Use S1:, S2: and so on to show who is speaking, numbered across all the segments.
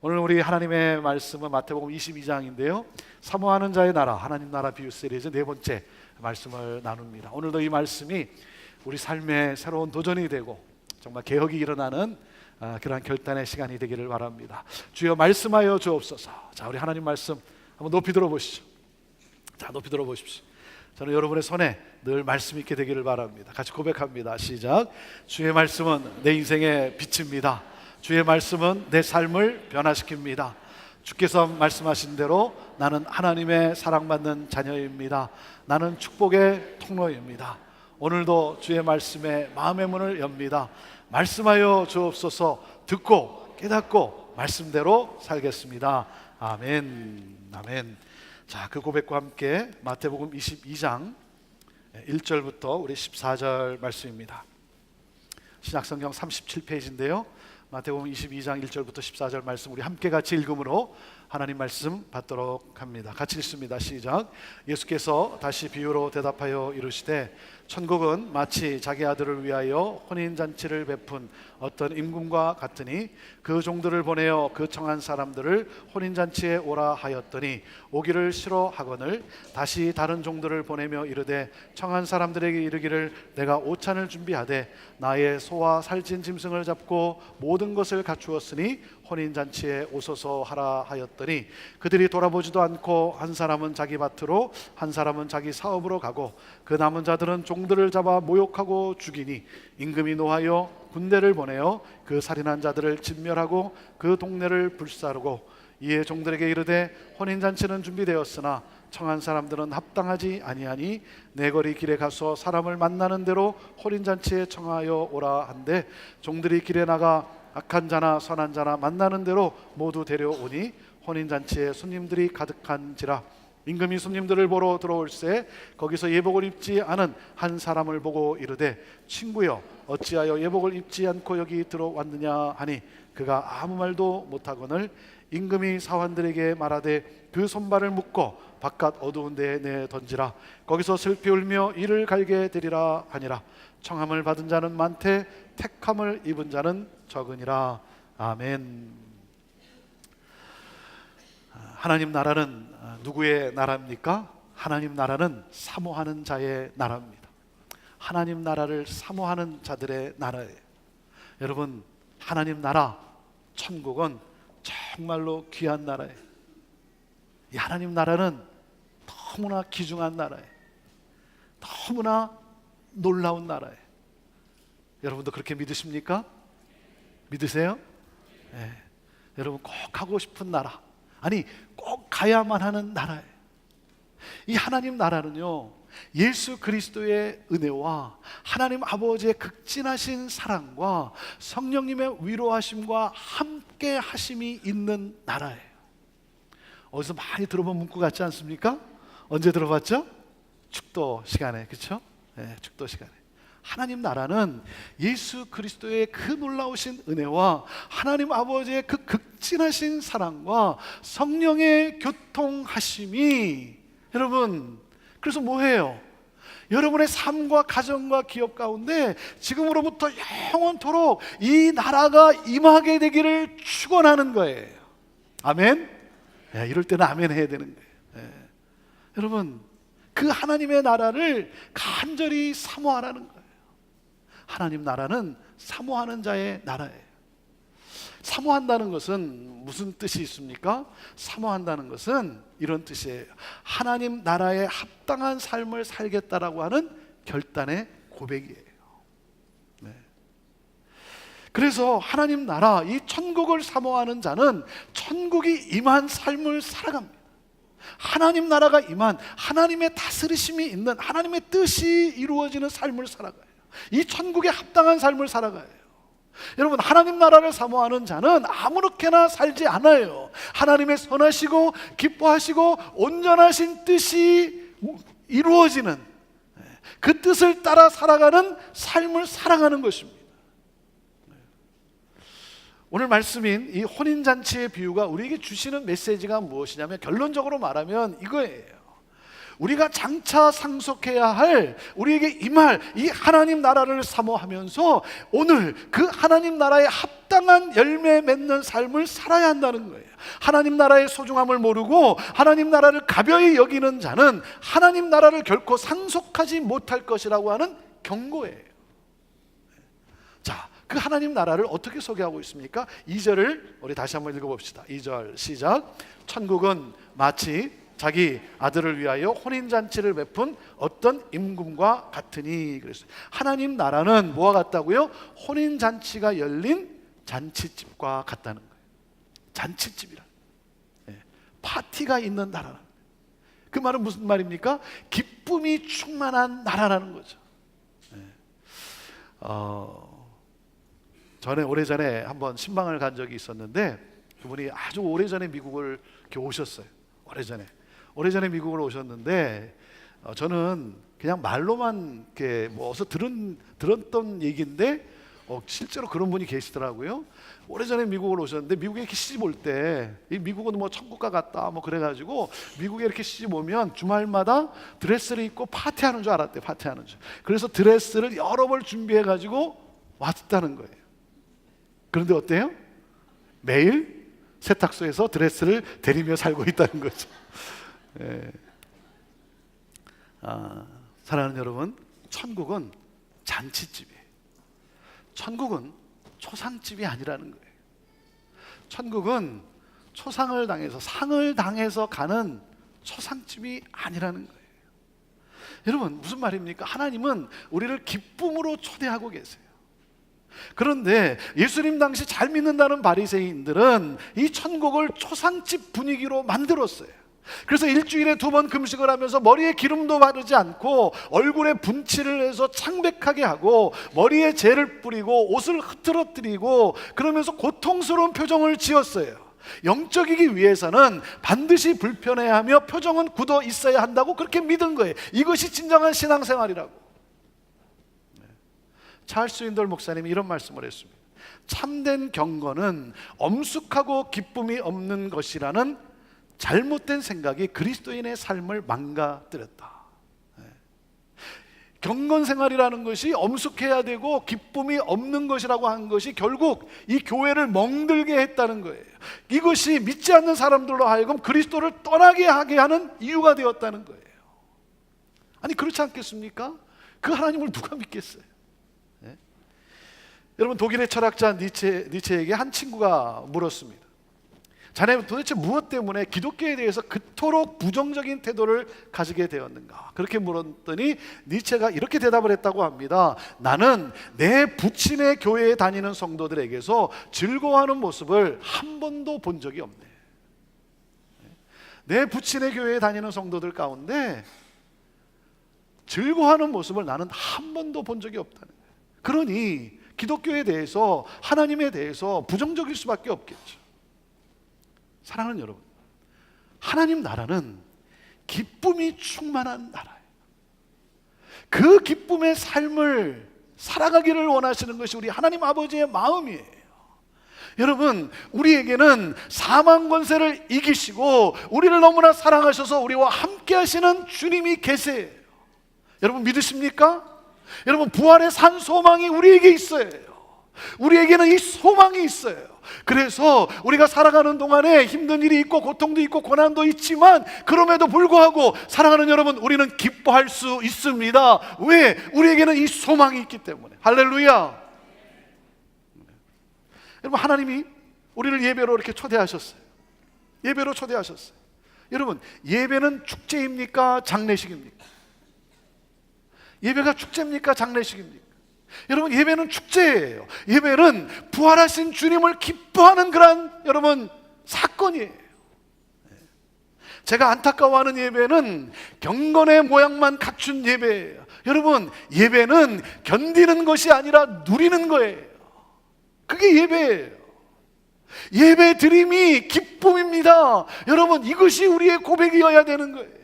S1: 오늘 우리 하나님의 말씀은 마태복음 22장인데요 사모하는 자의 나라, 하나님 나라 비유 시리즈 네 번째 말씀을 나눕니다. 오늘도 이 말씀이 우리 삶의 새로운 도전이 되고 정말 개혁이 일어나는 그러한 결단의 시간이 되기를 바랍니다. 주여 말씀하여 주옵소서. 자, 우리 하나님 말씀 한번 높이 들어보시죠. 자, 높이 들어보십시오. 저는 여러분의 손에 늘 말씀 있게 되기를 바랍니다. 같이 고백합니다. 시작. 주의 말씀은 내 인생의 빛입니다. 주의 말씀은 내 삶을 변화시킵니다. 주께서 말씀하신 대로 나는 하나님의 사랑받는 자녀입니다. 나는 축복의 통로입니다. 오늘도 주의 말씀에 마음의 문을 엽니다. 말씀하여 주옵소서. 듣고 깨닫고 말씀대로 살겠습니다. 아멘. 아멘. 자, 그 고백과 함께 마태복음 22장 1절부터 우리 14절 말씀입니다. 신약성경 37페이지인데요 마태복음 22장 1절부터 14절 말씀 우리 함께 같이 읽음으로 하나님 말씀 받도록 합니다. 같이 읽습니다. 시작. 예수께서 다시 비유로 대답하여 이르시되 천국은 마치 자기 아들을 위하여 혼인잔치를 베푼 어떤 임금과 같으니 그 종들을 보내어 그 청한 사람들을 혼인잔치에 오라 하였더니 오기를 싫어하거늘 다시 다른 종들을 보내며 이르되 청한 사람들에게 이르기를 내가 오찬을 준비하되 나의 소와 살찐 짐승을 잡고 모든 것을 갖추었으니 혼인잔치에 오소서 하라 하였더니 그들이 돌아보지도 않고 한 사람은 자기 밭으로 한 사람은 자기 사업으로 가고 그 남은 자들은 종들을 잡아 모욕하고 죽이니 임금이 노하여 군대를 보내어 그 살인한 자들을 진멸하고 그 동네를 불사르고 이에 종들에게 이르되 혼인잔치는 준비되었으나 청한 사람들은 합당하지 아니하니 내 거리 길에 가서 사람을 만나는 대로 혼인잔치에 청하여 오라 한데 종들이 길에 나가 악한 자나 선한 자나 만나는 대로 모두 데려오니 혼인잔치에 손님들이 가득한지라 임금이 손님들을 보러 들어올새 거기서 예복을 입지 않은 한 사람을 보고 이르되 친구여 어찌하여 예복을 입지 않고 여기 들어왔느냐 하니 그가 아무 말도 못하거늘 임금이 사환들에게 말하되 그 손발을 묶고 바깥 어두운 데에 내 던지라 거기서 슬피 울며 이를 갈게 되리라 하니라. 청함을 받은 자는 많되 택함을 입은 자는 적으니라. 아멘. 하나님 나라는 누구의 나라입니까? 하나님 나라는 사모하는 자의 나라입니다. 하나님 나라를 사모하는 자들의 나라예요. 여러분, 하나님 나라, 천국은 정말로 귀한 나라예요. 이 하나님 나라는 너무나 귀중한 나라예요. 너무나 놀라운 나라예요. 여러분도 그렇게 믿으십니까? 믿으세요? 네. 여러분 꼭 가고 싶은 나라, 아니 꼭 가야만 하는 나라예요. 이 하나님 나라는요 예수 그리스도의 은혜와 하나님 아버지의 극진하신 사랑과 성령님의 위로하심과 함께 하심이 있는 나라예요. 어디서 많이 들어본 문구 같지 않습니까? 언제 들어봤죠? 축도 시간에, 그렇죠? 네, 축도 시간에. 하나님 나라는 예수 그리스도의 그 놀라우신 은혜와 하나님 아버지의 그 극진하신 사랑과 성령의 교통하심이, 여러분, 그래서 뭐해요? 여러분의 삶과 가정과 기업 가운데 지금으로부터 영원토록 이 나라가 임하게 되기를 축원하는 거예요. 아멘? 네, 이럴 때는 아멘 해야 되는 거예요. 네. 여러분, 그 하나님의 나라를 간절히 사모하라는 거예요. 하나님 나라는 사모하는 자의 나라예요. 사모한다는 것은 무슨 뜻이 있습니까? 사모한다는 것은 이런 뜻이에요. 하나님 나라에 합당한 삶을 살겠다라고 하는 결단의 고백이에요. 네. 그래서 하나님 나라, 이 천국을 사모하는 자는 천국이 임한 삶을 살아갑니다. 하나님 나라가 임한, 하나님의 다스리심이 있는, 하나님의 뜻이 이루어지는 삶을 살아가요. 이 천국에 합당한 삶을 살아가요. 여러분, 하나님 나라를 사모하는 자는 아무렇게나 살지 않아요. 하나님의 선하시고 기뻐하시고 온전하신 뜻이 이루어지는, 그 뜻을 따라 살아가는 삶을 살아가는 것입니다. 오늘 말씀인 이 혼인잔치의 비유가 우리에게 주시는 메시지가 무엇이냐면, 결론적으로 말하면 이거예요. 우리가 장차 상속해야 할, 우리에게 임할 이 하나님 나라를 사모하면서 오늘 그 하나님 나라에 합당한 열매 맺는 삶을 살아야 한다는 거예요. 하나님 나라의 소중함을 모르고 하나님 나라를 가벼이 여기는 자는 하나님 나라를 결코 상속하지 못할 것이라고 하는 경고예요. 자, 그 하나님 나라를 어떻게 소개하고 있습니까? 2절을 우리 다시 한번 읽어봅시다. 2절 시작. 천국은 마치 자기 아들을 위하여 혼인잔치를 베푼 어떤 임금과 같으니 그랬어요. 하나님 나라는 뭐와 같다고요? 혼인잔치가 열린 잔치집과 같다는 거예요. 잔치집이라, 파티가 있는 나라라는 거예요. 그 말은 무슨 말입니까? 기쁨이 충만한 나라라는 거죠. 전에 오래전에 한번 신방을 간 적이 있었는데 그분이 아주 오래전에 미국을 이렇게 오셨어요. 오래전에 미국을 오셨는데 저는 그냥 말로만 이렇게 뭐 어서 들었던 얘기인데 실제로 그런 분이 계시더라고요. 오래전에 미국을 오셨는데 미국에 이렇게 시집 올 때, 이 미국은 뭐 천국과 같다 뭐 그래가지고 미국에 이렇게 시집 오면 주말마다 드레스를 입고 파티하는 줄 알았대요. 파티하는 줄. 그래서 드레스를 여러 벌 준비해가지고 왔다는 거예요. 그런데 어때요? 매일 세탁소에서 드레스를 데리며 살고 있다는 거죠. 사랑하는 여러분, 천국은 잔치집이에요. 천국은 초상집이 아니라는 거예요. 천국은 초상을 당해서, 상을 당해서 가는 초상집이 아니라는 거예요. 여러분, 무슨 말입니까? 하나님은 우리를 기쁨으로 초대하고 계세요. 그런데 예수님 당시 잘 믿는다는 바리새인들은 이 천국을 초상집 분위기로 만들었어요. 그래서 일주일에 2번 금식을 하면서 머리에 기름도 바르지 않고 얼굴에 분칠을 해서 창백하게 하고 머리에 젤을 뿌리고 옷을 흐트러뜨리고 그러면서 고통스러운 표정을 지었어요. 영적이기 위해서는 반드시 불편해하며 표정은 굳어 있어야 한다고 그렇게 믿은 거예요. 이것이 진정한 신앙생활이라고. 찰스 윈돌 목사님이 이런 말씀을 했습니다. 참된 경건은 엄숙하고 기쁨이 없는 것이라는 잘못된 생각이 그리스도인의 삶을 망가뜨렸다. 경건생활이라는 것이 엄숙해야 되고 기쁨이 없는 것이라고 하는 것이 결국 이 교회를 멍들게 했다는 거예요. 이것이 믿지 않는 사람들로 하여금 그리스도를 떠나게 하게 하는 이유가 되었다는 거예요. 아니 그렇지 않겠습니까? 그 하나님을 누가 믿겠어요? 여러분, 독일의 철학자 니체에게 한 친구가 물었습니다. 자네 도대체 무엇 때문에 기독교에 대해서 그토록 부정적인 태도를 가지게 되었는가? 그렇게 물었더니 니체가 이렇게 대답을 했다고 합니다. 나는 내 부친의 교회에 다니는 성도들에게서 즐거워하는 모습을 한 번도 본 적이 없네. 내 부친의 교회에 다니는 성도들 가운데 즐거워하는 모습을 나는 한 번도 본 적이 없다는 거예요. 그러니 기독교에 대해서, 하나님에 대해서 부정적일 수밖에 없겠죠. 사랑하는 여러분, 하나님 나라는 기쁨이 충만한 나라예요. 그 기쁨의 삶을 살아가기를 원하시는 것이 우리 하나님 아버지의 마음이에요. 여러분, 우리에게는 사망 권세를 이기시고 우리를 너무나 사랑하셔서 우리와 함께 하시는 주님이 계세요. 여러분 믿으십니까? 여러분, 부활의 산 소망이 우리에게 있어요. 우리에게는 이 소망이 있어요. 그래서 우리가 살아가는 동안에 힘든 일이 있고 고통도 있고 고난도 있지만 그럼에도 불구하고 사랑하는 여러분, 우리는 기뻐할 수 있습니다. 왜? 우리에게는 이 소망이 있기 때문에. 할렐루야. 여러분, 하나님이 우리를 예배로 이렇게 초대하셨어요. 예배로 초대하셨어요. 여러분, 예배는 축제입니까? 장례식입니까? 예배가 축제입니까? 장례식입니까? 여러분, 예배는 축제예요. 예배는 부활하신 주님을 기뻐하는 그런 여러분 사건이에요. 제가 안타까워하는 예배는 경건의 모양만 갖춘 예배예요. 여러분, 예배는 견디는 것이 아니라 누리는 거예요. 그게 예배예요. 예배 드림이 기쁨입니다. 여러분, 이것이 우리의 고백이어야 되는 거예요.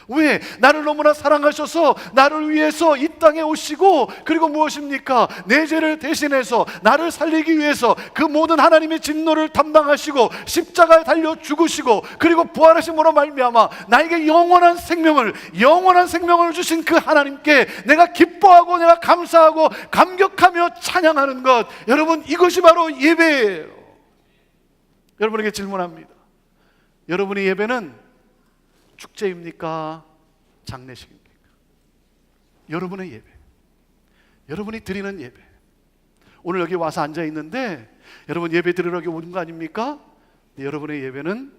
S1: 왜? 나를 너무나 사랑하셔서 나를 위해서 이 땅에 오시고, 그리고 무엇입니까? 내 죄를 대신해서 나를 살리기 위해서 그 모든 하나님의 진노를 담당하시고 십자가에 달려 죽으시고, 그리고 부활하심으로 말미암아 나에게 영원한 생명을 주신 그 하나님께 내가 기뻐하고 내가 감사하고 감격하며 찬양하는 것, 여러분, 이것이 바로 예배예요. 여러분에게 질문합니다. 여러분의 예배는 축제입니까? 장례식입니까? 여러분의 예배, 여러분이 드리는 예배. 오늘 여기 와서 앉아 있는데 여러분 예배 드리러 온 거 아닙니까? 네, 여러분의 예배는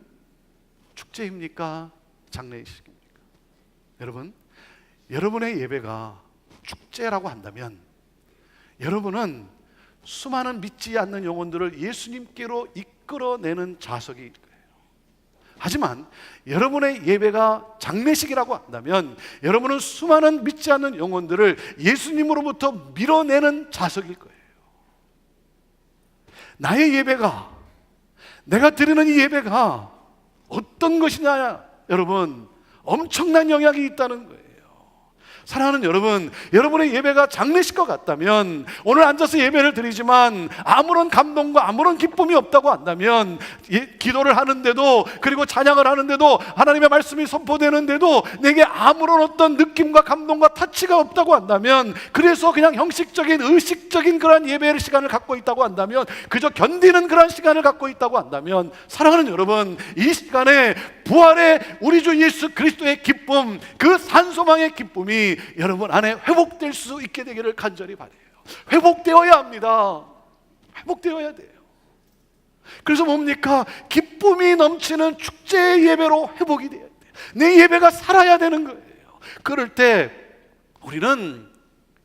S1: 축제입니까? 장례식입니까? 여러분, 여러분의 예배가 축제라고 한다면 여러분은 수많은 믿지 않는 영혼들을 예수님께로 이끌어내는 자석일 거예요. 하지만 여러분의 예배가 장례식이라고 한다면 여러분은 수많은 믿지 않는 영혼들을 예수님으로부터 밀어내는 자석일 거예요. 나의 예배가, 내가 드리는 이 예배가 어떤 것이냐, 여러분, 엄청난 영향이 있다는 거예요. 사랑하는 여러분, 여러분의 예배가 장례식과 같다면, 오늘 앉아서 예배를 드리지만 아무런 감동과 아무런 기쁨이 없다고 한다면, 기도를 하는데도, 그리고 찬양을 하는데도, 하나님의 말씀이 선포되는데도 내게 아무런 어떤 느낌과 감동과 타치가 없다고 한다면, 그래서 그냥 형식적인 의식적인 그런 예배의 시간을 갖고 있다고 한다면, 그저 견디는 그런 시간을 갖고 있다고 한다면, 사랑하는 여러분, 이 시간에 부활의 우리 주 예수 그리스도의 기쁨, 그 산소망의 기쁨이 여러분 안에 회복될 수 있게 되기를 간절히 바라요. 회복되어야 합니다. 회복되어야 돼요. 그래서 뭡니까? 기쁨이 넘치는 축제의 예배로 회복이 돼야 돼요. 내 예배가 살아야 되는 거예요. 그럴 때 우리는,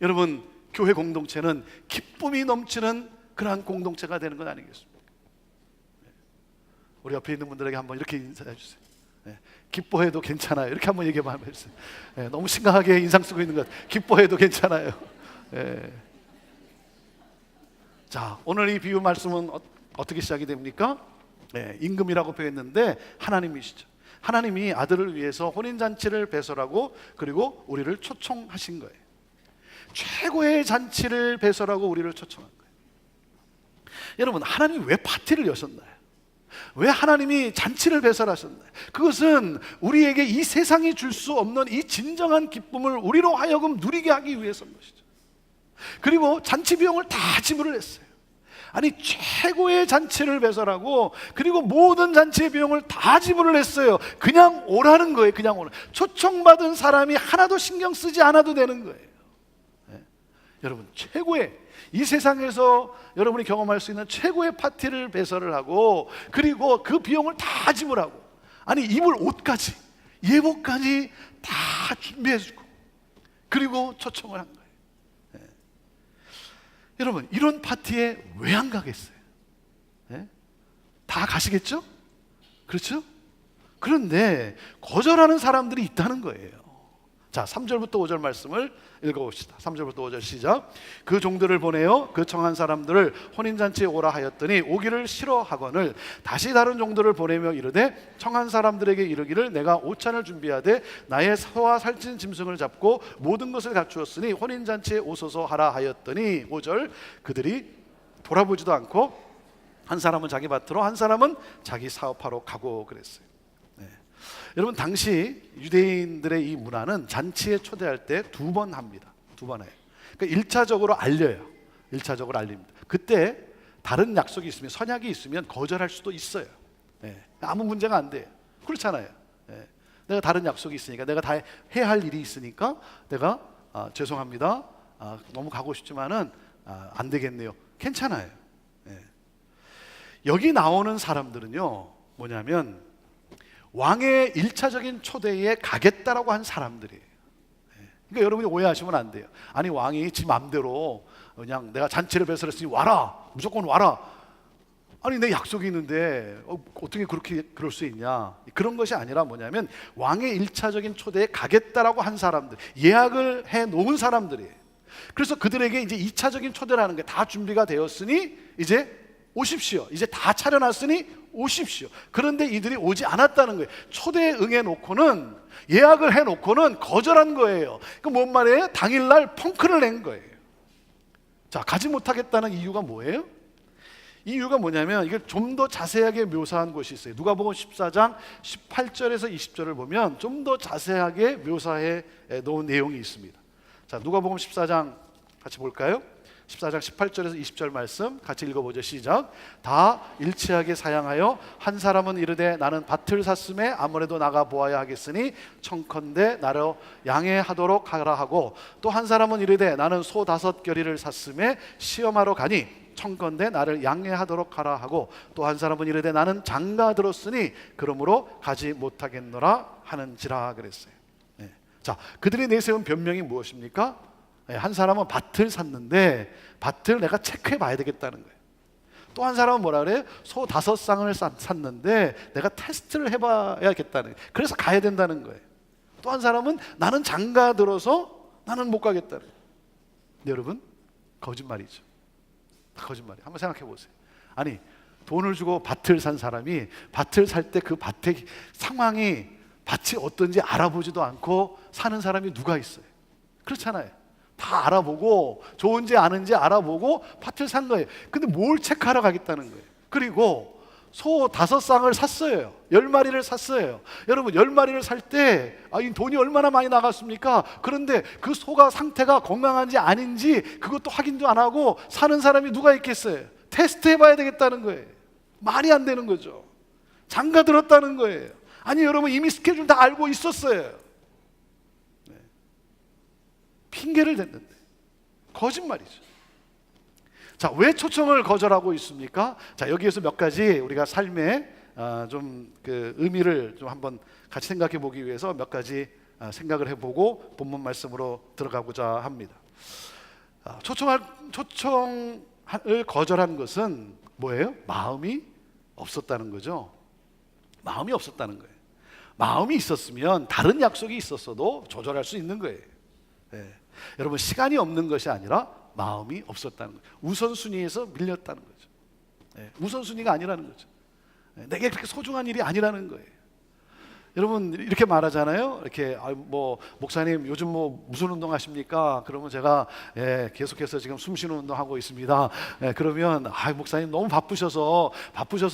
S1: 여러분, 교회 공동체는 기쁨이 넘치는 그러한 공동체가 되는 것 아니겠습니까? 우리 옆에 있는 분들에게 한번 이렇게 인사해 주세요. 기뻐해도 괜찮아요. 이렇게 한번 얘기해 주세요. 너무 심각하게 인상 쓰고 있는 것 같아요. 기뻐해도 괜찮아요. 자, 오늘 이 비유 말씀은 어떻게 시작이 됩니까? 임금이라고 표현했는데 하나님이시죠. 하나님이 아들을 위해서 혼인잔치를 배설하고 그리고 우리를 초청하신 거예요. 최고의 잔치를 배설하고 우리를 초청한 거예요. 여러분, 하나님이 왜 파티를 여셨나요? 왜 하나님이 잔치를 배설하셨나요? 그것은 우리에게 이 세상이 줄 수 없는 이 진정한 기쁨을 우리로 하여금 누리게 하기 위해서인 것이죠. 그리고 잔치 비용을 다 지불을 했어요. 아니, 최고의 잔치를 배설하고 그리고 모든 잔치의 비용을 다 지불을 했어요. 그냥 오라는 거예요. 그냥 오라. 초청받은 사람이 하나도 신경 쓰지 않아도 되는 거예요. 여러분, 최고의, 이 세상에서 여러분이 경험할 수 있는 최고의 파티를 배설을 하고 그리고 그 비용을 다 지불하고, 아니, 입을 옷까지, 예복까지 다 준비해주고 그리고 초청을 한 거예요. 여러분, 이런 파티에 왜 안 가겠어요? 다 가시겠죠? 그렇죠? 그런데 거절하는 사람들이 있다는 거예요. 자, 3절부터 5절 말씀을 읽어봅시다. 3절부터 5절 시작. 그 종들을 보내어 그 청한 사람들을 혼인잔치에 오라 하였더니 오기를 싫어하거늘 다시 다른 종들을 보내며 이르되 청한 사람들에게 이르기를 내가 오찬을 준비하되 나의 소와 살찐 짐승을 잡고 모든 것을 갖추었으니 혼인잔치에 오소서 하라 하였더니 5절. 그들이 돌아보지도 않고 한 사람은 자기 밭으로 한 사람은 자기 사업하러 가고 그랬어요. 여러분, 당시 유대인들의 이 문화는 잔치에 초대할 때 2번 합니다. 2번 해요. 그러니까 1차적으로 알려요. 1차적으로 알립니다. 그때 다른 약속이 있으면, 선약이 있으면 거절할 수도 있어요. 아무 문제가 안 돼요. 그렇잖아요. 내가 다른 약속이 있으니까, 내가 다 해야 할 일이 있으니까 내가 죄송합니다. 너무 가고 싶지만은 안 되겠네요. 괜찮아요. 여기 나오는 사람들은요, 뭐냐면 왕의 1차적인 초대에 가겠다라고 한 사람들이에요. 그러니까 여러분이 오해하시면 안 돼요. 아니, 왕이 지 맘대로 그냥 내가 잔치를 배설했으니 와라, 무조건 와라. 아니, 내 약속이 있는데 어떻게 그렇게 그럴 수 있냐. 그런 것이 아니라 뭐냐면 왕의 1차적인 초대에 가겠다라고 한 사람들, 예약을 해 놓은 사람들이에요. 그래서 그들에게 이제 2차적인 초대라는 게 다 준비가 되었으니 이제 오십시오. 이제 다 차려놨으니 오십시오. 그런데 이들이 오지 않았다는 거예요. 초대에 응해놓고는, 예약을 해놓고는 거절한 거예요. 그 뭔 말이에요? 당일날 펑크를 낸 거예요. 자, 가지 못하겠다는 이유가 뭐예요? 이유가 뭐냐면 이걸 좀 더 자세하게 묘사한 곳이 있어요. 누가복음 14장 18절에서 20절을 보면 좀 더 자세하게 묘사해 놓은 내용이 있습니다. 자, 누가복음 14장 같이 볼까요? 14장 18절에서 20절 말씀 같이 읽어보죠. 시작. 다 일치하게 사양하여 한 사람은 이르되 나는 밭을 샀음에 아무래도 나가 보아야 하겠으니 청컨대 나를 양해하도록 하라 하고, 또 한 사람은 이르되 나는 소 5겨리를 샀음에 시험하러 가니 청컨대 나를 양해하도록 하라 하고, 또 한 사람은 이르되 나는 장가 들었으니 그러므로 가지 못하겠노라 하는지라 그랬어요. 네. 자, 그들이 내세운 변명이 무엇입니까? 한 사람은 밭을 샀는데 밭을 내가 체크해 봐야 되겠다는 거예요. 또 한 사람은 뭐라 그래요? 소 5쌍을 샀는데 내가 테스트를 해봐야겠다는 거예요. 그래서 가야 된다는 거예요. 또 한 사람은 나는 장가 들어서 나는 못 가겠다는 거예요. 여러분, 거짓말이죠. 거짓말이에요. 한번 생각해 보세요. 아니, 돈을 주고 밭을 산 사람이 밭을 살 때 그 밭의 상황이, 밭이 어떤지 알아보지도 않고 사는 사람이 누가 있어요? 그렇잖아요. 다 알아보고 좋은지 아는지 알아보고 밭을 산 거예요. 근데 뭘 체크하러 가겠다는 거예요. 그리고 소 5쌍을 샀어요. 10마리를 샀어요. 여러분, 10마리를 살 때 이 돈이 얼마나 많이 나갔습니까? 그런데 그 소가 상태가 건강한지 아닌지 그것도 확인도 안 하고 사는 사람이 누가 있겠어요? 테스트 해봐야 되겠다는 거예요. 말이 안 되는 거죠. 장가 들었다는 거예요. 아니, 여러분, 이미 스케줄 다 알고 있었어요. 핑계를 댔는데 거짓말이죠. 자, 왜 초청을 거절하고 있습니까? 자, 여기에서 몇 가지 우리가 삶에 좀 그 의미를 좀 한번 같이 생각해 보기 위해서 몇 가지 생각을 해보고 본문 말씀으로 들어가고자 합니다. 초청을 거절한 것은 뭐예요? 마음이 없었다는 거죠. 마음이 없었다는 거예요. 마음이 있었으면 다른 약속이 있었어도 조절할 수 있는 거예요. 네. 여러분, 시간이 없는 것이 아니라 마음이 없었다는 거예요. 우선순위에서 밀렸다는 거죠. 네. 우선순위가 아니라는 거죠. 네. 내게 그렇게 소중한 일이 아니라는 거예요. 여러분, 이렇게 말하잖아요. 이렇게 목사님 요즘 무슨 운동 하십니까? 그러면 제가 계속해서 지금 숨쉬는 운동하고 있습니다. 그러면 목사님 너무 바쁘셔서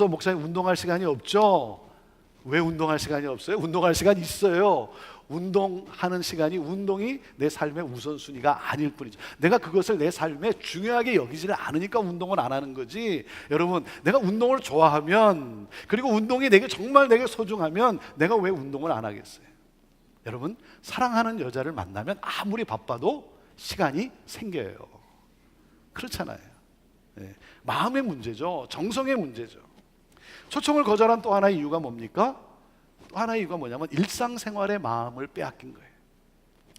S1: 목사님 운동할 시간이 없죠. 왜 운동할 시간이 없어요? 운동할 시간이 있어요. 운동하는 시간이, 운동이 내 삶의 우선순위가 아닐 뿐이죠. 내가 그것을 내 삶에 중요하게 여기지를 않으니까 운동을 안 하는 거지. 여러분, 내가 운동을 좋아하면, 그리고 운동이 정말 내게 소중하면 내가 왜 운동을 안 하겠어요? 여러분, 사랑하는 여자를 만나면 아무리 바빠도 시간이 생겨요. 그렇잖아요. 네. 마음의 문제죠. 정성의 문제죠. 초청을 거절한 또 하나의 이유가 뭡니까? 또 하나의 이유가 뭐냐면 일상생활의 마음을 빼앗긴 거예요.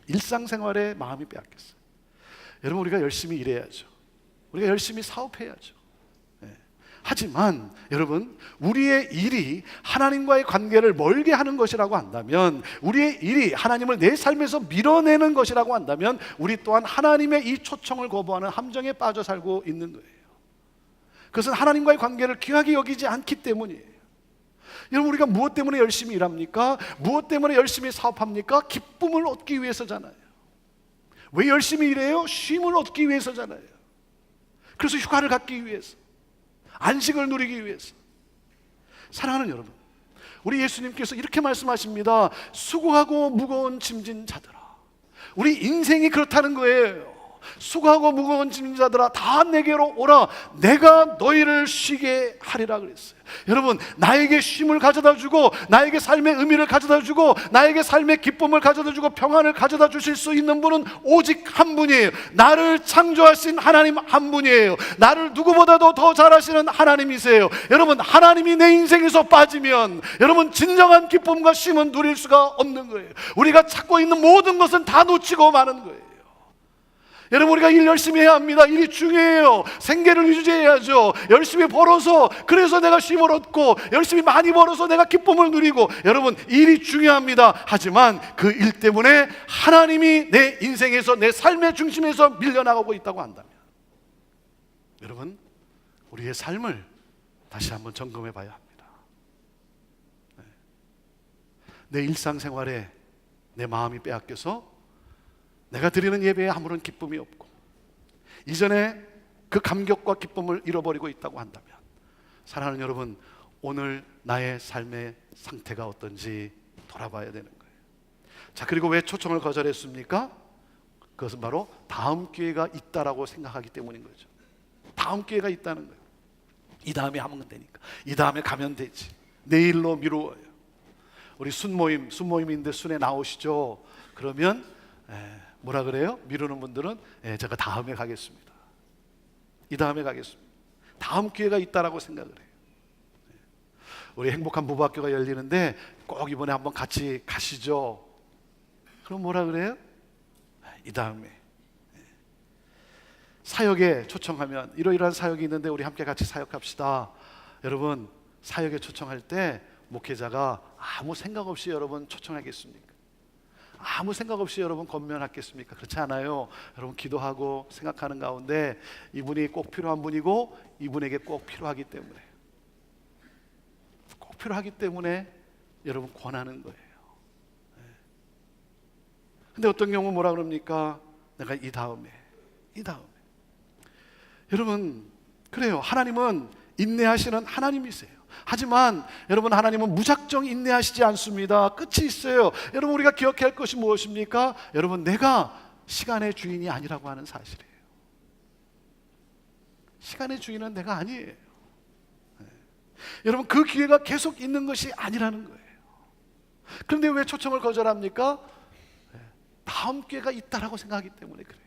S1: 일상생활의 마음이 빼앗겼어요. 여러분, 우리가 열심히 일해야죠. 우리가 열심히 사업해야죠. 하지만 여러분, 우리의 일이 하나님과의 관계를 멀게 하는 것이라고 한다면, 우리의 일이 하나님을 내 삶에서 밀어내는 것이라고 한다면, 우리 또한 하나님의 이 초청을 거부하는 함정에 빠져 살고 있는 거예요. 그것은 하나님과의 관계를 귀하게 여기지 않기 때문이에요. 여러분, 우리가 무엇 때문에 열심히 일합니까? 무엇 때문에 열심히 사업합니까? 기쁨을 얻기 위해서잖아요. 왜 열심히 일해요? 쉼을 얻기 위해서잖아요. 그래서 휴가를 갖기 위해서, 안식을 누리기 위해서. 사랑하는 여러분, 우리 예수님께서 이렇게 말씀하십니다. 수고하고 무거운 짐진 자들아. 우리 인생이 그렇다는 거예요. 수고하고 무거운 짐진 자들아, 다 내게로 오라. 내가 너희를 쉬게 하리라 그랬어요. 여러분, 나에게 쉼을 가져다 주고, 나에게 삶의 의미를 가져다 주고, 나에게 삶의 기쁨을 가져다 주고, 평안을 가져다 주실 수 있는 분은 오직 한 분이에요. 나를 창조하신 하나님 한 분이에요. 나를 누구보다도 더 잘하시는 하나님이세요. 여러분, 하나님이 내 인생에서 빠지면 여러분, 진정한 기쁨과 쉼은 누릴 수가 없는 거예요. 우리가 찾고 있는 모든 것은 다 놓치고 마는 거예요. 여러분, 우리가 일 열심히 해야 합니다. 일이 중요해요. 생계를 유지해야죠. 열심히 벌어서, 그래서 내가 쉼을 얻고, 열심히 많이 벌어서 내가 기쁨을 누리고. 여러분, 일이 중요합니다. 하지만 그 일 때문에 하나님이 내 인생에서, 내 삶의 중심에서 밀려나가고 있다고 한다면, 여러분, 우리의 삶을 다시 한번 점검해 봐야 합니다. 내 일상생활에 내 마음이 빼앗겨서 내가 드리는 예배에 아무런 기쁨이 없고 이전에 그 감격과 기쁨을 잃어버리고 있다고 한다면, 사랑하는 여러분, 오늘 나의 삶의 상태가 어떤지 돌아봐야 되는 거예요. 자, 그리고 왜 초청을 거절했습니까? 그것은 바로 다음 기회가 있다라고 생각하기 때문인 거죠. 다음 기회가 있다는 거예요. 이 다음에 하면 되니까, 이 다음에 가면 되지, 내일로 미루어요. 우리 순모임인데 순에 나오시죠? 그러면 뭐라 그래요? 미루는 분들은 제가 다음에 가겠습니다, 이 다음에 가겠습니다. 다음 기회가 있다라고 생각을 해요. 우리 행복한 부부학교가 열리는데 꼭 이번에 한번 같이 가시죠. 그럼 뭐라 그래요? 이 다음에. 사역에 초청하면, 이러이러한 사역이 있는데 우리 함께 같이 사역합시다. 여러분, 사역에 초청할 때 목회자가 아무 생각 없이 여러분 초청하겠습니까? 아무 생각 없이 여러분 권면하겠습니까? 그렇지 않아요. 여러분, 기도하고 생각하는 가운데 이분이 꼭 필요한 분이고 이분에게 꼭 필요하기 때문에, 꼭 필요하기 때문에 여러분 권하는 거예요. 근데 어떤 경우 뭐라 그럽니까? 내가 이 다음에. 여러분, 그래요. 하나님은 인내하시는 하나님이세요. 하지만 여러분, 하나님은 무작정 인내하시지 않습니다. 끝이 있어요. 여러분, 우리가 기억해야 할 것이 무엇입니까? 여러분, 내가 시간의 주인이 아니라고 하는 사실이에요. 시간의 주인은 내가 아니에요. 여러분, 그 기회가 계속 있는 것이 아니라는 거예요. 그런데 왜 초청을 거절합니까? 다음 기회가 있다라고 생각하기 때문에 그래요.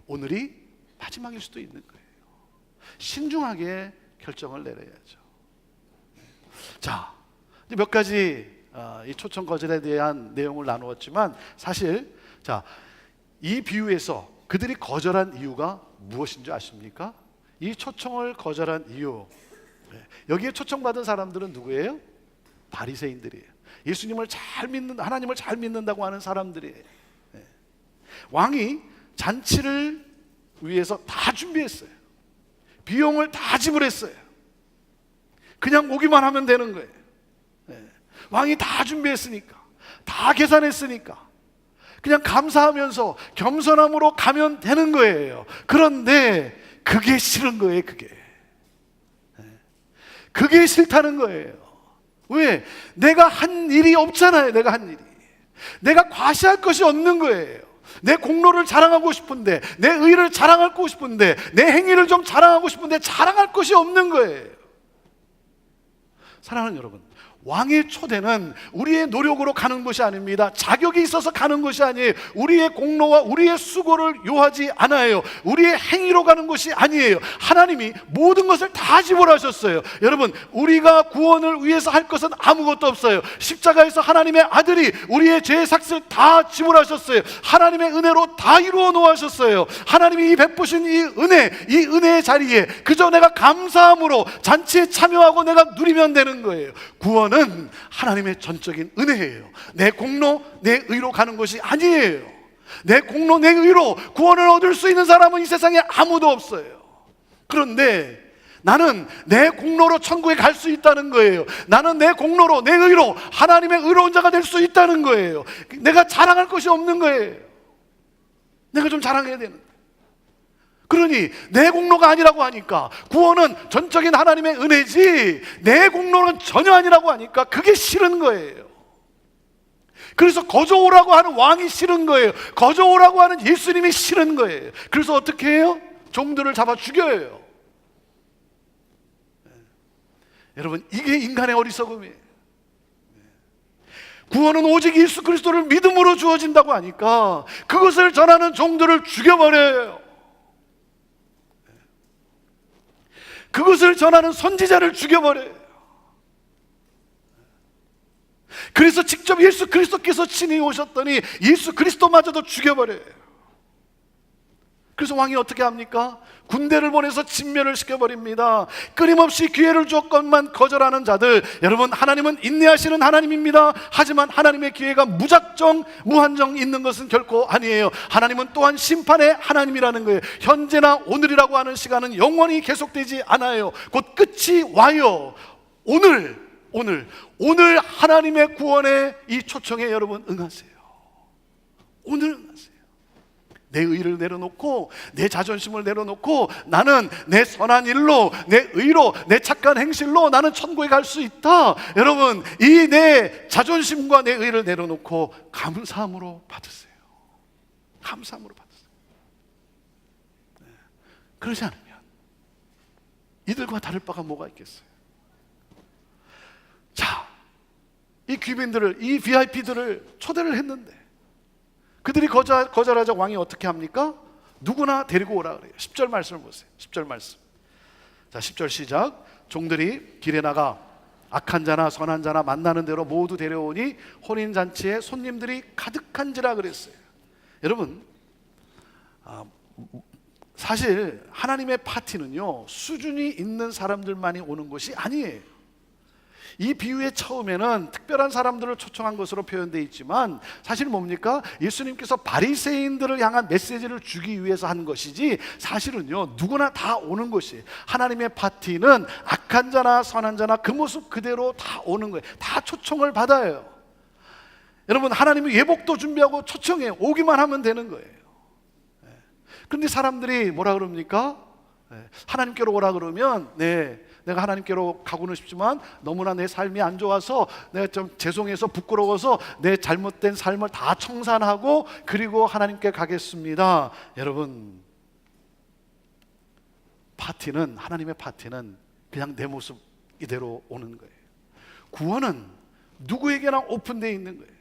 S1: 오늘이 마지막일 수도 있는 거예요. 신중하게 결정을 내려야죠. 자, 이제 몇 가지 이 초청 거절에 대한 내용을 나누었지만, 사실 이 비유에서 그들이 거절한 이유가 무엇인 줄 아십니까? 이 초청을 거절한 이유, 여기에 초청받은 사람들은 누구예요? 바리새인들이에요. 예수님을 잘 믿는, 하나님을 잘 믿는다고 하는 사람들이에요. 왕이 잔치를 위해서 다 준비했어요. 비용을 다 지불했어요. 그냥 오기만 하면 되는 거예요. 왕이 다 준비했으니까, 다 계산했으니까 그냥 감사하면서 겸손함으로 가면 되는 거예요. 그런데 그게 싫은 거예요. 그게 싫다는 거예요. 왜? 내가 한 일이 없잖아요. 내가 과시할 것이 없는 거예요. 내 공로를 자랑하고 싶은데, 내 의를 자랑하고 싶은데, 내 행위를 좀 자랑하고 싶은데 자랑할 것이 없는 거예요. 사랑하는 여러분, 왕의 초대는 우리의 노력으로 가는 것이 아닙니다. 자격이 있어서 가는 것이 아니에요. 우리의 공로와 우리의 수고를 요하지 않아요. 우리의 행위로 가는 것이 아니에요. 하나님이 모든 것을 다 지불하셨어요. 여러분, 우리가 구원을 위해서 할 것은 아무것도 없어요. 십자가에서 하나님의 아들이 우리의 죄의 삭을 다 지불하셨어요. 하나님의 은혜로 다 이루어 놓으셨어요. 하나님이 이 베푸신 이 은혜의 자리에 그저 내가 감사함으로 잔치에 참여하고 내가 누리면 되는 거예요. 구원은 하나님의 전적인 은혜예요. 내 공로, 내 의로 가는 것이 아니에요. 내 공로, 내 의로 구원을 얻을 수 있는 사람은 이 세상에 아무도 없어요. 그런데 나는 내 공로로 천국에 갈 수 있다는 거예요. 나는 내 공로로, 내 의로 하나님의 의로운 자가 될 수 있다는 거예요. 내가 자랑할 것이 없는 거예요. 내가 좀 자랑해야 되는 거예요. 그러니 내 공로가 아니라고 하니까, 구원은 전적인 하나님의 은혜지 내 공로는 전혀 아니라고 하니까 그게 싫은 거예요. 그래서 거저오라고 하는 왕이 싫은 거예요. 거저오라고 하는 예수님이 싫은 거예요. 그래서 어떻게 해요? 종들을 잡아 죽여요. 여러분, 이게 인간의 어리석음이에요. 구원은 오직 예수 그리스도를 믿음으로 주어진다고 하니까 그것을 전하는 종들을 죽여버려요. 그것을 전하는 선지자를 죽여버려요. 그래서 직접 예수 그리스도께서 친히 오셨더니 예수 그리스도마저도 죽여버려요. 그래서 왕이 어떻게 합니까? 군대를 보내서 진멸을 시켜버립니다. 끊임없이 기회를 줬건만 거절하는 자들, 여러분, 하나님은 인내하시는 하나님입니다. 하지만 하나님의 기회가 무작정 무한정 있는 것은 결코 아니에요. 하나님은 또한 심판의 하나님이라는 거예요. 현재나 오늘이라고 하는 시간은 영원히 계속되지 않아요. 곧 끝이 와요. 오늘 오늘 하나님의 구원의 이 초청에 여러분 응하세요. 오늘 응하세요. 내 의를 내려놓고, 내 자존심을 내려놓고, 나는 내 선한 일로, 내 의로, 내 착한 행실로 나는 천국에 갈 수 있다. 여러분, 이 내 자존심과 내 의를 내려놓고 감사함으로 받으세요. 감사함으로 받으세요. 그러지 않으면 이들과 다를 바가 뭐가 있겠어요? 자, 이 귀빈들을, 이 VIP들을 초대를 했는데 그들이 거절하자 왕이 어떻게 합니까? 누구나 데리고 오라 그래요. 10절 말씀을 보세요. 10절 말씀. 자, 10절 시작. 종들이 길에 나가 악한 자나 선한 자나 만나는 대로 모두 데려오니 혼인잔치에 손님들이 가득한지라 그랬어요. 여러분, 사실 하나님의 파티는요, 수준이 있는 사람들만이 오는 것이 아니에요. 이 비유의 처음에는 특별한 사람들을 초청한 것으로 표현되어 있지만 사실 뭡니까? 예수님께서 바리새인들을 향한 메시지를 주기 위해서 한 것이지 사실은요, 누구나 다 오는 것이에요. 하나님의 파티는 악한 자나 선한 자나 그 모습 그대로 다 오는 거예요. 다 초청을 받아요. 여러분, 하나님이 예복도 준비하고 초청해요. 오기만 하면 되는 거예요. 그런데 사람들이 뭐라 그럽니까? 하나님께로 오라 그러면 내가 하나님께로 가고는 싶지만 너무나 내 삶이 안 좋아서 내가 좀 죄송해서 부끄러워서 내 잘못된 삶을 다 청산하고 그리고 하나님께 가겠습니다. 여러분, 파티는, 하나님의 파티는 그냥 내 모습 이대로 오는 거예요. 구원은 누구에게나 오픈되어 있는 거예요.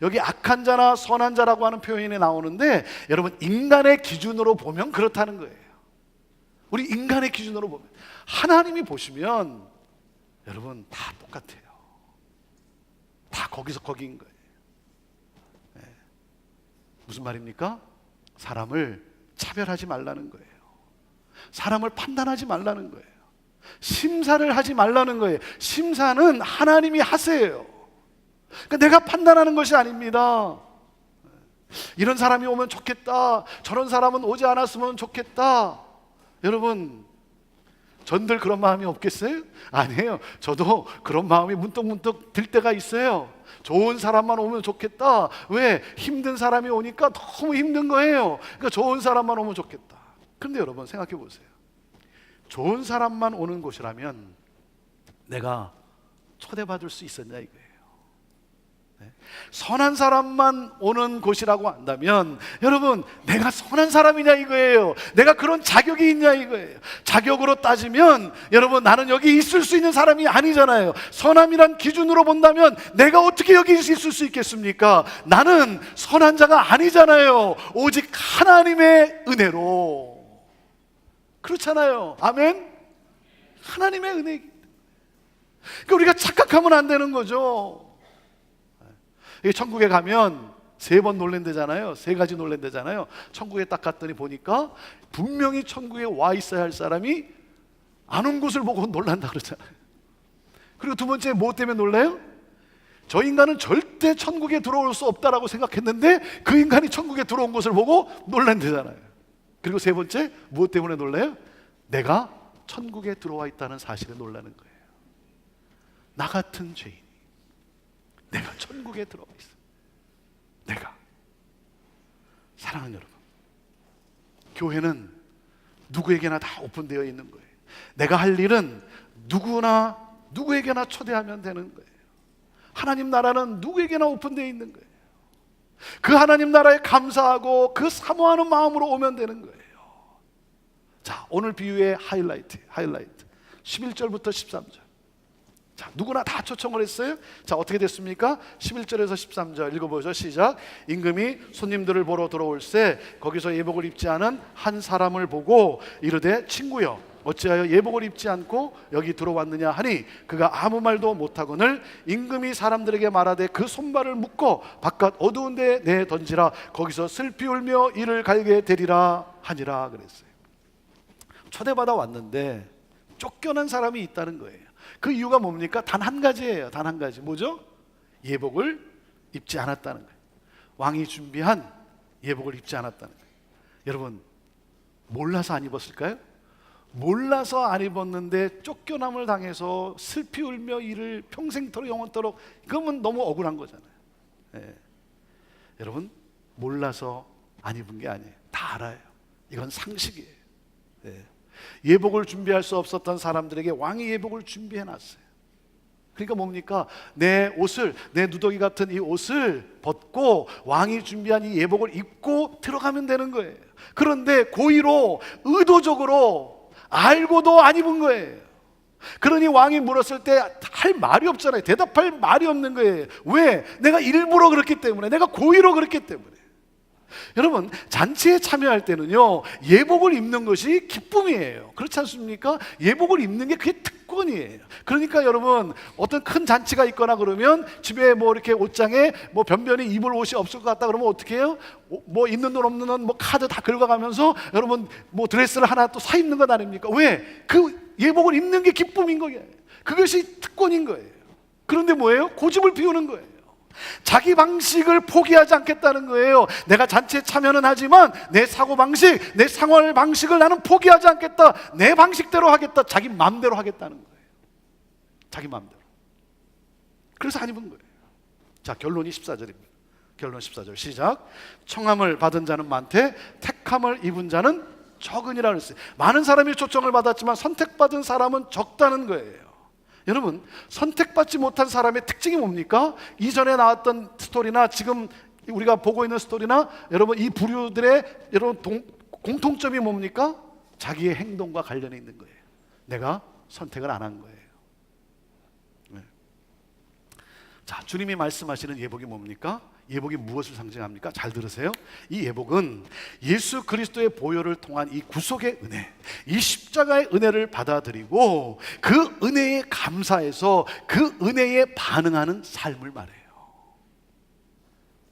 S1: 여기 악한 자나 선한 자라고 하는 표현이 나오는데 여러분, 인간의 기준으로 보면 그렇다는 거예요. 우리 인간의 기준으로 보면, 하나님이 보시면 여러분 다 똑같아요. 다 거기서 거기인 거예요. 네. 무슨 말입니까? 사람을 차별하지 말라는 거예요. 사람을 판단하지 말라는 거예요. 심사를 하지 말라는 거예요. 심사는 하나님이 하세요. 그러니까 내가 판단하는 것이 아닙니다. 이런 사람이 오면 좋겠다, 저런 사람은 오지 않았으면 좋겠다. 여러분, 전들 그런 마음이 없겠어요? 아니에요. 저도 그런 마음이 문득문득 들 때가 있어요. 좋은 사람만 오면 좋겠다. 왜? 힘든 사람이 오니까 너무 힘든 거예요. 그러니까 좋은 사람만 오면 좋겠다. 그런데 여러분, 생각해 보세요. 좋은 사람만 오는 곳이라면 내가 초대받을 수 있었냐 이거예요. 선한 사람만 오는 곳이라고 한다면 여러분, 내가 선한 사람이냐 이거예요. 내가 그런 자격이 있냐 이거예요. 자격으로 따지면 여러분, 나는 여기 있을 수 있는 사람이 아니잖아요. 선함이란 기준으로 본다면 내가 어떻게 여기 있을 수 있겠습니까? 나는 선한 자가 아니잖아요. 오직 하나님의 은혜로. 그렇잖아요. 아멘? 하나님의 은혜. 그러니까 우리가 착각하면 안 되는 거죠. 천국에 가면 3번 놀랜대잖아요. 3가지 놀랜대잖아요. 천국에 딱 갔더니 보니까 분명히 천국에 와 있어야 할 사람이 안 온 곳을 보고 놀란다 그러잖아요. 그리고 두 번째, 뭐 때문에 놀라요? 저 인간은 절대 천국에 들어올 수 없다라고 생각했는데 그 인간이 천국에 들어온 것을 보고 놀란대잖아요. 그리고 세 번째, 무엇 때문에 놀라요? 내가 천국에 들어와 있다는 사실에 놀라는 거예요. 나 같은 죄인, 내가 천국에 들어와 있어. 내가. 사랑하는 여러분, 교회는 누구에게나 다 오픈되어 있는 거예요. 내가 할 일은 누구에게나 초대하면 되는 거예요. 하나님 나라는 누구에게나 오픈되어 있는 거예요. 그 하나님 나라에 감사하고 그 사모하는 마음으로 오면 되는 거예요. 자, 오늘 비유의 하이라이트 11절부터 13절. 자, 누구나 다 초청을 했어요. 자, 어떻게 됐습니까? 11절에서 13절 읽어보죠. 시작. 임금이 손님들을 보러 들어올새 거기서 예복을 입지 않은 한 사람을 보고 이르되, 친구여, 어찌하여 예복을 입지 않고 여기 들어왔느냐 하니 그가 아무 말도 못하거늘 임금이 사람들에게 말하되 그 손발을 묶어 바깥 어두운 데에 내 던지라. 거기서 슬피 울며 이를 갈게 되리라 하니라 그랬어요. 초대받아 왔는데 쫓겨난 사람이 있다는 거예요. 그 이유가 뭡니까? 단 한 가지예요. 단 한 가지. 뭐죠? 예복을 입지 않았다는 거예요. 왕이 준비한 예복을 입지 않았다는 거예요. 여러분, 몰라서 안 입었을까요? 몰라서 안 입었는데 쫓겨남을 당해서 슬피 울며 이를 평생토록 영원토록, 그러면 너무 억울한 거잖아요. 예. 여러분, 몰라서 안 입은 게 아니에요. 다 알아요. 이건 상식이에요. 예. 예복을 준비할 수 없었던 사람들에게 왕이 예복을 준비해 놨어요. 그러니까 뭡니까? 내 옷을, 내 누더기 같은 이 옷을 벗고 왕이 준비한 이 예복을 입고 들어가면 되는 거예요. 그런데 고의로, 의도적으로 알고도 안 입은 거예요. 그러니 왕이 물었을 때 할 말이 없잖아요. 대답할 말이 없는 거예요. 왜? 내가 일부러 그렇기 때문에, 내가 고의로 그렇기 때문에. 여러분, 잔치에 참여할 때는요, 예복을 입는 것이 기쁨이에요. 그렇지 않습니까? 예복을 입는 게 그게 특권이에요. 그러니까 여러분, 어떤 큰 잔치가 있거나 그러면 집에 뭐 이렇게 옷장에 뭐 변변히 입을 옷이 없을 것 같다 그러면 어떻게 해요? 뭐 있는 돈 없는 돈 뭐 카드 다 긁어가면서 여러분 뭐 드레스를 하나 또 사 입는 것 아닙니까? 왜? 그 예복을 입는 게 기쁨인 거예요. 그것이 특권인 거예요. 그런데 뭐예요? 고집을 피우는 거예요. 자기 방식을 포기하지 않겠다는 거예요. 내가 잔치에 참여는 하지만 내 사고방식, 내 생활 방식을 나는 포기하지 않겠다. 내 방식대로 하겠다. 자기 마음대로 하겠다는 거예요. 자기 마음대로. 그래서 안 입은 거예요. 자, 결론이 14절입니다. 결론 14절 시작. 청함을 받은 자는 많되 택함을 입은 자는 적으니라 그랬어요. 많은 사람이 초청을 받았지만 선택받은 사람은 적다는 거예요. 여러분, 선택받지 못한 사람의 특징이 뭡니까? 이전에 나왔던 스토리나 지금 우리가 보고 있는 스토리나 여러분 이 부류들의 여러분 공통점이 뭡니까? 자기의 행동과 관련이 있는 거예요. 내가 선택을 안 한 거예요. 네. 자, 주님이 말씀하시는 예복이 뭡니까? 예복이 무엇을 상징합니까? 잘 들으세요. 이 예복은 예수 그리스도의 보혈을 통한 이 구속의 은혜, 이 십자가의 은혜를 받아들이고 그 은혜에 감사해서 그 은혜에 반응하는 삶을 말해요.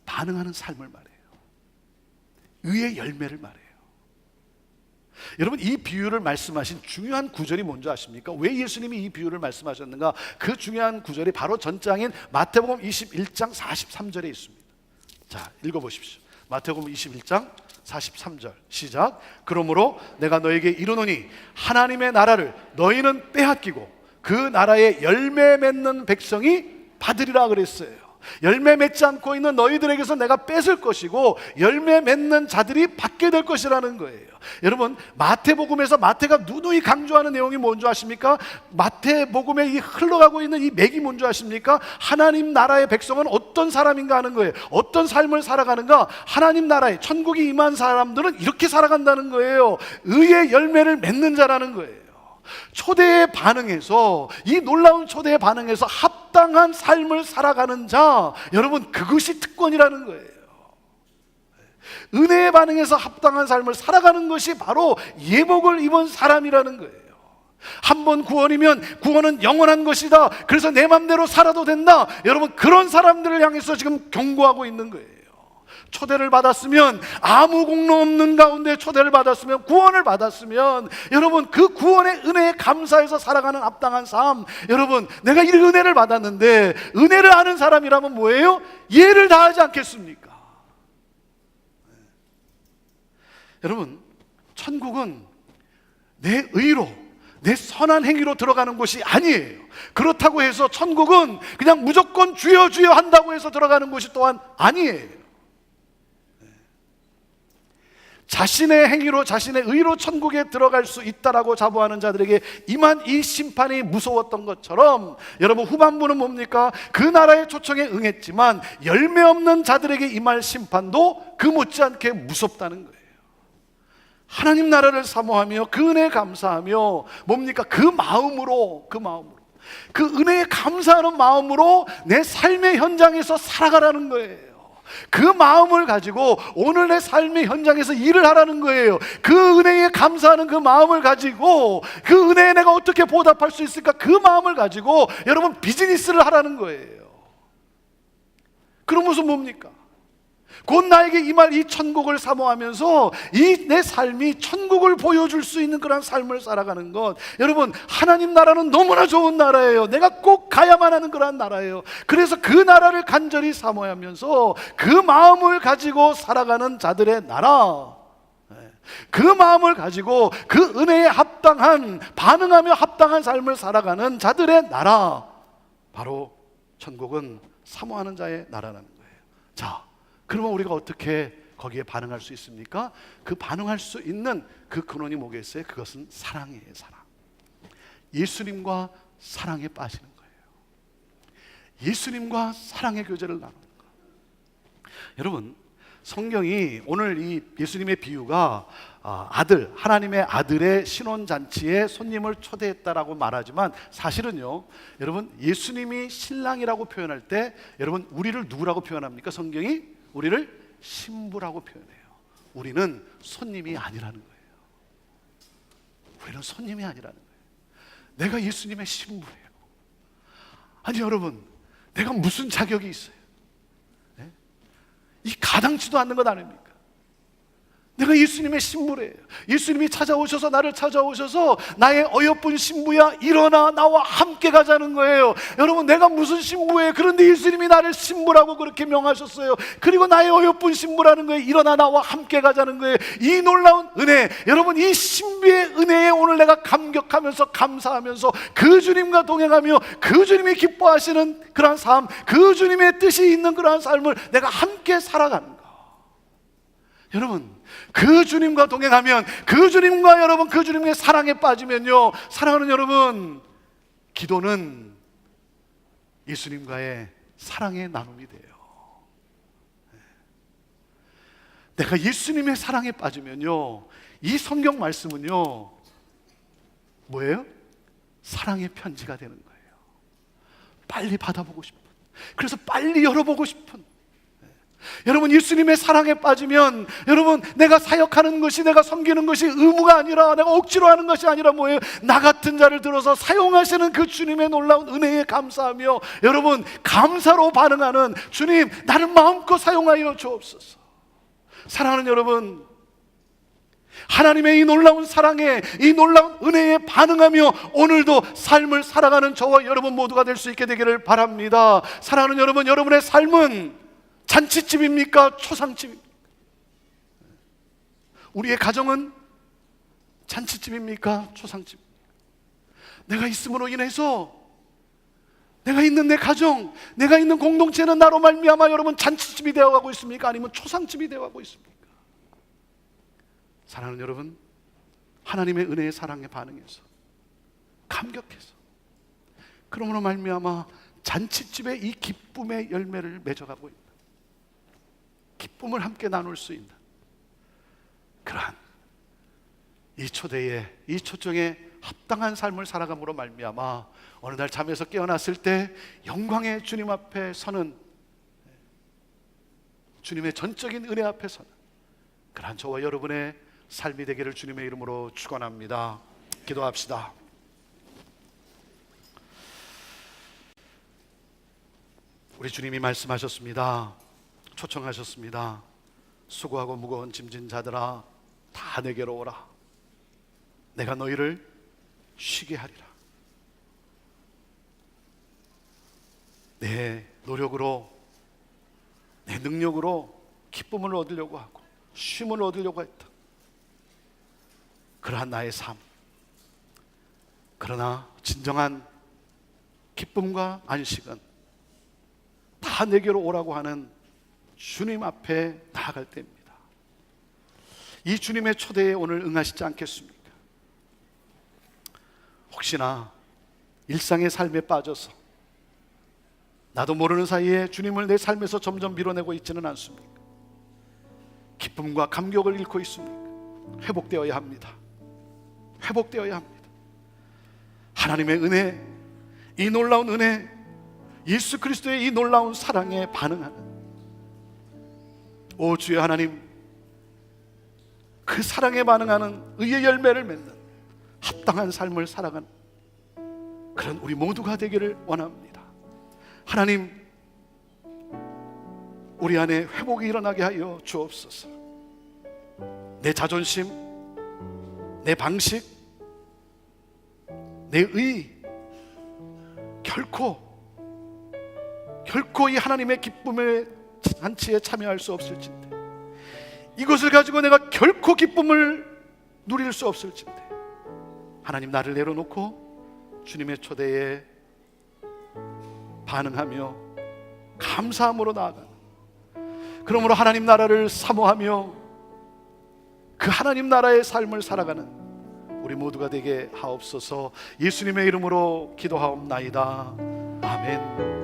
S1: 반응하는 삶을 말해요. 의의 열매를 말해요. 여러분, 이 비유를 말씀하신 중요한 구절이 뭔지 아십니까? 왜 예수님이 이 비유를 말씀하셨는가? 그 중요한 구절이 바로 전장인 마태복음 21장 43절에 있습니다. 자, 읽어보십시오. 마태복음 21장 43절 시작. 그러므로 내가 너에게 이르노니 하나님의 나라를 너희는 빼앗기고 그 나라의 열매 맺는 백성이 받으리라 그랬어요. 열매 맺지 않고 있는 너희들에게서 내가 뺏을 것이고 열매 맺는 자들이 받게 될 것이라는 거예요. 여러분, 마태복음에서 마태가 누누이 강조하는 내용이 뭔지 아십니까? 마태복음에 이 흘러가고 있는 이 맥이 뭔지 아십니까? 하나님 나라의 백성은 어떤 사람인가 하는 거예요. 어떤 삶을 살아가는가? 하나님 나라에 천국이 임한 사람들은 이렇게 살아간다는 거예요. 의의 열매를 맺는 자라는 거예요. 초대에 반응해서, 이 놀라운 초대에 반응해서 합당한 삶을 살아가는 자, 여러분, 그것이 특권이라는 거예요. 은혜에 반응해서 합당한 삶을 살아가는 것이 바로 예복을 입은 사람이라는 거예요. 한 번 구원이면 구원은 영원한 것이다. 그래서 내 맘대로 살아도 된다. 여러분, 그런 사람들을 향해서 지금 경고하고 있는 거예요. 초대를 받았으면, 아무 공로 없는 가운데 초대를 받았으면, 구원을 받았으면, 여러분 그 구원의 은혜에 감사해서 살아가는 합당한 삶, 여러분 내가 이 은혜를 받았는데 은혜를 아는 사람이라면 뭐예요? 예를 다하지 않겠습니까? 여러분, 천국은 내 의로, 내 선한 행위로 들어가는 곳이 아니에요. 그렇다고 해서 천국은 그냥 무조건 주여 주여 한다고 해서 들어가는 곳이 또한 아니에요. 자신의 행위로, 자신의 의로 천국에 들어갈 수 있다라고 자부하는 자들에게 임한 이 심판이 무서웠던 것처럼, 여러분 후반부는 뭡니까? 그 나라의 초청에 응했지만 열매 없는 자들에게 임할 심판도 그 못지않게 무섭다는 거예요. 하나님 나라를 사모하며 그 은혜에 감사하며 뭡니까? 그 마음으로 그 은혜에 감사하는 마음으로 내 삶의 현장에서 살아가라는 거예요. 그 마음을 가지고 오늘 내 삶의 현장에서 일을 하라는 거예요. 그 은혜에 감사하는 그 마음을 가지고, 그 은혜에 내가 어떻게 보답할 수 있을까, 그 마음을 가지고 여러분 비즈니스를 하라는 거예요. 그러면서 뭡니까? 곧 나에게 임할 이 천국을 사모하면서 이 내 삶이 천국을 보여줄 수 있는 그런 삶을 살아가는 것, 여러분 하나님 나라는 너무나 좋은 나라예요. 내가 꼭 가야만 하는 그런 나라예요. 그래서 그 나라를 간절히 사모하면서 그 마음을 가지고 살아가는 자들의 나라, 그 마음을 가지고 그 은혜에 합당한, 반응하며 합당한 삶을 살아가는 자들의 나라, 바로 천국은 사모하는 자의 나라라는 거예요. 자, 그러면 우리가 어떻게 거기에 반응할 수 있습니까? 그 반응할 수 있는 그 근원이 뭐겠어요? 그것은 사랑이에요. 사랑. 예수님과 사랑에 빠지는 거예요. 예수님과 사랑의 교제를 나누는 거예요. 여러분, 성경이 오늘 이 예수님의 비유가 아들, 하나님의 아들의 신혼잔치에 손님을 초대했다라고 말하지만, 사실은요, 여러분, 예수님이 신랑이라고 표현할 때 여러분, 우리를 누구라고 표현합니까? 성경이 우리를 신부라고 표현해요. 우리는 손님이 아니라는 거예요. 우리는 손님이 아니라는 거예요. 내가 예수님의 신부예요. 아니 여러분, 내가 무슨 자격이 있어요? 네? 이 가당치도 않는 것 아닙니까? 내가 예수님의 신부래요. 예수님이 찾아오셔서, 나를 찾아오셔서 나의 어여쁜 신부야, 일어나 나와 함께 가자는 거예요. 여러분, 내가 무슨 신부예요? 그런데 예수님이 나를 신부라고 그렇게 명하셨어요. 그리고 나의 어여쁜 신부라는 거예요. 일어나 나와 함께 가자는 거예요. 이 놀라운 은혜, 여러분, 이 신비의 은혜에 오늘 내가 감격하면서 감사하면서 그 주님과 동행하며 그 주님이 기뻐하시는 그러한 삶, 그 주님의 뜻이 있는 그러한 삶을 내가 함께 살아가는 거. 여러분, 그 주님과 동행하면, 그 주님과 여러분, 그 주님의 사랑에 빠지면요, 사랑하는 여러분, 기도는 예수님과의 사랑의 나눔이 돼요. 내가 예수님의 사랑에 빠지면요, 이 성경 말씀은요, 뭐예요? 사랑의 편지가 되는 거예요. 빨리 받아보고 싶은, 그래서 빨리 열어보고 싶은. 여러분, 예수님의 사랑에 빠지면, 여러분, 내가 사역하는 것이, 내가 섬기는 것이 의무가 아니라, 내가 억지로 하는 것이 아니라 뭐예요? 나 같은 자를 들어서 사용하시는 그 주님의 놀라운 은혜에 감사하며, 여러분, 감사로 반응하는, 주님, 나를 마음껏 사용하여 주옵소서. 사랑하는 여러분, 하나님의 이 놀라운 사랑에, 이 놀라운 은혜에 반응하며 오늘도 삶을 살아가는 저와 여러분 모두가 될 수 있게 되기를 바랍니다. 사랑하는 여러분, 여러분의 삶은 잔치집입니까? 초상집입니까? 우리의 가정은 잔치집입니까? 초상집입니까? 내가 있음으로 인해서, 내가 있는 내 가정, 내가 있는 공동체는 나로 말미암아 여러분 잔치집이 되어가고 있습니까? 아니면 초상집이 되어가고 있습니까? 사랑하는 여러분, 하나님의 은혜의 사랑에 반응해서, 감격해서, 그러므로 말미암아 잔치집의 이 기쁨의 열매를 맺어가고 있다. 기쁨을 함께 나눌 수 있는 그러한 이 초대에, 이 초청에 합당한 삶을 살아감으로 말미암아 어느 날 잠에서 깨어났을 때 영광의 주님 앞에 서는, 주님의 전적인 은혜 앞에 서는 그러한 저와 여러분의 삶이 되기를 주님의 이름으로 축원합니다. 기도합시다. 우리 주님이 말씀하셨습니다. 초청하셨습니다. 수고하고 무거운 짐진 자들아, 다 내게로 오라. 내가 너희를 쉬게 하리라. 내 노력으로, 내 능력으로 기쁨을 얻으려고 하고 쉼을 얻으려고 했다. 그러한 나의 삶, 그러나 진정한 기쁨과 안식은 다 내게로 오라고 하는 주님 앞에 나아갈 때입니다. 이 주님의 초대에 오늘 응하시지 않겠습니까? 혹시나 일상의 삶에 빠져서 나도 모르는 사이에 주님을 내 삶에서 점점 밀어내고 있지는 않습니까? 기쁨과 감격을 잃고 있습니까? 회복되어야 합니다. 회복되어야 합니다. 하나님의 은혜, 이 놀라운 은혜, 예수 그리스도의 이 놀라운 사랑에 반응하는, 오 주여 하나님, 그 사랑에 반응하는 의의 열매를 맺는 합당한 삶을 살아가는 그런 우리 모두가 되기를 원합니다. 하나님, 우리 안에 회복이 일어나게 하여 주옵소서. 내 자존심, 내 방식, 내 의, 결코 이 하나님의 기쁨의 잔치에 참여할 수 없을진데 이것을 가지고 내가 결코 기쁨을 누릴 수 없을진데 하나님 나를 내려놓고 주님의 초대에 반응하며 감사함으로 나아가는, 그러므로 하나님 나라를 사모하며 그 하나님 나라의 삶을 살아가는 우리 모두가 되게 하옵소서. 예수님의 이름으로 기도하옵나이다. 아멘.